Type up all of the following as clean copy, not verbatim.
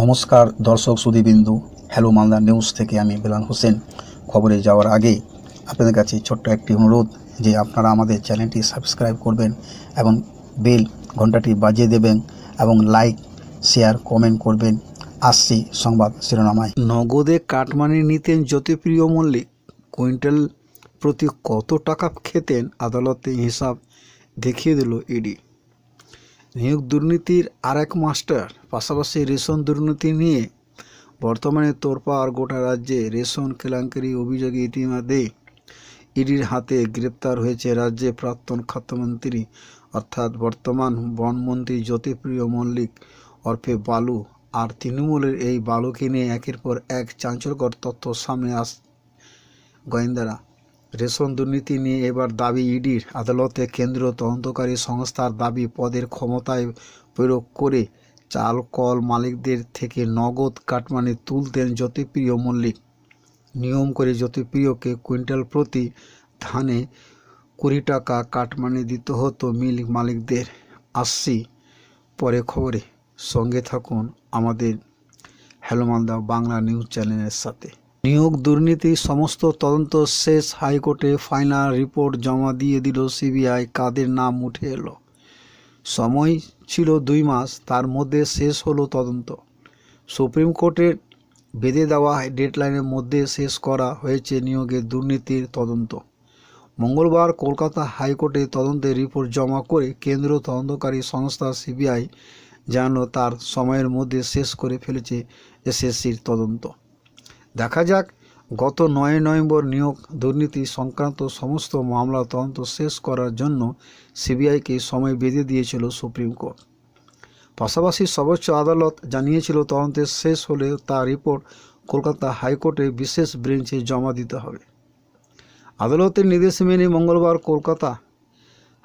নমস্কার দর্শক সুধীবিন্দু, hello Malda news থেকে আমি বেলাল হোসেন। খবরে যাওয়ার আগে আপনাদের কাছে ছোট্ট একটি অনুরোধ যে আপনারা আমাদের চ্যানেলটি সাবস্ক্রাইব করবেন এবং বেল ঘন্টাটি বাজিয়ে দেবেন এবং লাইক শেয়ার কমেন্ট করবেন। আসছি সংবাদ শিরোনামায়। নগদে কাটমানি নিতেন জ্যোতিপ্রিয় মল্লিক, কুইন্টাল প্রতি কত টাকা খেতেন আদালতে হিসাব দেখিয়ে দিল ইডি। নিয়োগ দুর্নীতির আরেক মাস্টার, পাশাপাশি রেশন দুর্নীতি নিয়ে বর্তমানে তোড়পাড় গোটা রাজ্যে। রেশন কেলেঙ্কারি অভিযোগে ইতিমধ্যে ইডির হাতে গ্রেপ্তার হয়েছে রাজ্যে প্রাক্তন খাদ্যমন্ত্রী অর্থাৎ বর্তমান বনমন্ত্রী জ্যোতিপ্রিয় মল্লিক ওরফে বালু। আর তৃণমূলের এই বালুকে নিয়ে একের পর এক চাঞ্চল্যকর তথ্য সামনে গোয়েন্দারা। রেশন দুর্নীতি নিয়ে এবার দাবি ইডির, আদালতে কেন্দ্রীয় তদন্তকারী সংস্থার দাবি পদের ক্ষমতায় প্রয়োগ করে চাল কল মালিকদের থেকে নগদ কাটমানি তুলতেন জ্যোতিপ্রিয় মল্লিক। নিয়ম করে জ্যোতিপ্রিয়কে কুইন্টাল প্রতি ধানে 20 টাকা কাটমানি দিতে হতো মিল মালিকদের। আসছি পরে খবরে, সঙ্গে থাকুন আমাদের হ্যালো মালদা বাংলা নিউজ চ্যানেলের সাথে। নিয়োগ দুর্নীতির সমস্ত তদন্ত শেষ, হাইকোর্টে ফাইনাল রিপোর্ট জমা দিয়ে দিল সিবিআই। কাদের নাম উঠে এলো? সময় ছিল 2 মাস, তার মধ্যে শেষ হলো তদন্ত। সুপ্রিম কোর্টের বেঁধে দেওয়া ডেডলাইনের মধ্যে শেষ করা হয়েছে নিয়োগের দুর্নীতির তদন্ত। মঙ্গলবার কলকাতা হাইকোর্টে তদন্তের রিপোর্ট জমা করে কেন্দ্রীয় তদন্তকারী সংস্থা সিবিআই জানালো তার সময়ের মধ্যে শেষ করে ফেলেছে এসএসসির তদন্ত। দেখা যাক, গত 9 নভেম্বর নিয়োগ দুর্নীতি সংক্রান্ত সমস্ত মামলা তদন্ত শেষ করার জন্য সিবিআইকে সময় বেঁধে দিয়েছিল সুপ্রিম কোর্ট। পাশাপাশি সর্বোচ্চ আদালত জানিয়েছিল তদন্তের শেষ হলে তার রিপোর্ট কলকাতা হাইকোর্টে বিশেষ বেঞ্চে জমা দিতে হবে। আদালতের নির্দেশ মেনে মঙ্গলবার কলকাতা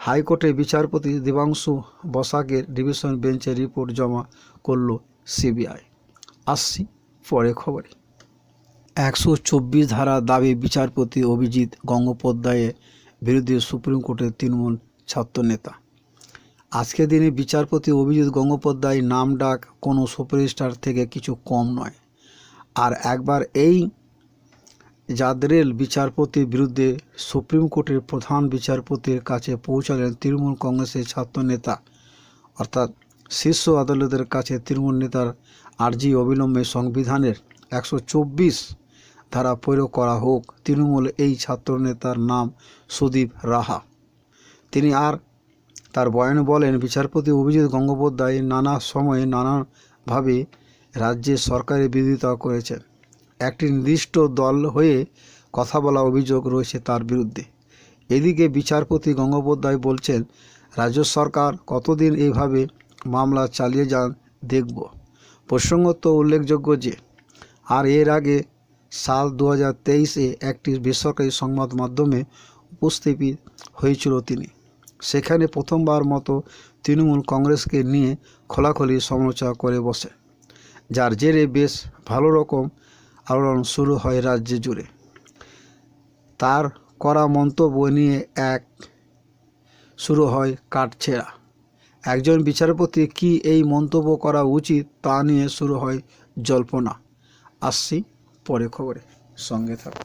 হাইকোর্টে বিচারপতি দেবাংশু বসাকের ডিভিশন বেঞ্চে রিপোর্ট জমা করল সিবিআই। আসছি পরে খবরে। 124 ধারা দাবি বিচারপতি অভিজিৎ গঙ্গোপাধ্যায়ের বিরুদ্ধে সুপ্রিম কোর্টের তৃণমূল ছাত্র নেতা। আজকের দিনে বিচারপতি অভিজিৎ গঙ্গোপাধ্যায় নাম ডাক কোনো সুপারস্টার থেকে কিছু কম নয়। আর একবার এই জাদরেল বিচারপতির বিরুদ্ধে সুপ্রিম কোর্টের প্রধান বিচারপতির কাছে পৌঁছালেন তৃণমূল কংগ্রেসের ছাত্র নেতা, অর্থাৎ শীর্ষ আদালতের কাছে তৃণমূল নেতার আর্জি অবিলম্বে সংবিধানের 124 ধারা প্রয়োগ করা হোক। তৃণমূল এই ছাত্র নেতার নাম সুদীপ রাহা। তিনি আর তার বয়ানে বলেন, বিচারপতি অভিজিৎ গঙ্গোপাধ্যায় নানা সময়ে নানাভাবে রাজ্যে সরকারের বিরোধিতা করেছেন। একটি নির্দিষ্ট দল হয়ে কথা বলা অভিযোগ রয়েছে তার বিরুদ্ধে। এদিকে বিচারপতি গঙ্গোপাধ্যায় বলছেন, রাজ্য সরকার কতদিন এইভাবে মামলা চালিয়ে যান দেখব। প্রসঙ্গত উল্লেখযোগ্য যে আর এর আগে সাল 2023-এ একটি বেসরকারি সংবাদ মাধ্যমে উপস্থিত হয়েছিল তিনি। সেখানে প্রথমবার মতো তৃণমূল কংগ্রেসকে নিয়ে খোলাখুলি সমালোচনা করে বসে, যার জেরে বেশ ভালো রকম আলোড়ন শুরু হয় রাজ্য জুড়ে। তার করা মন্তব্য নিয়ে শুরু হয় কাটছেঁড়া। একজন বিচারপতি কি এই মন্তব্য করা উচিত তা নিয়ে শুরু হয় জল্পনা। আসছি পরে খবরে, সঙ্গে থাকুন।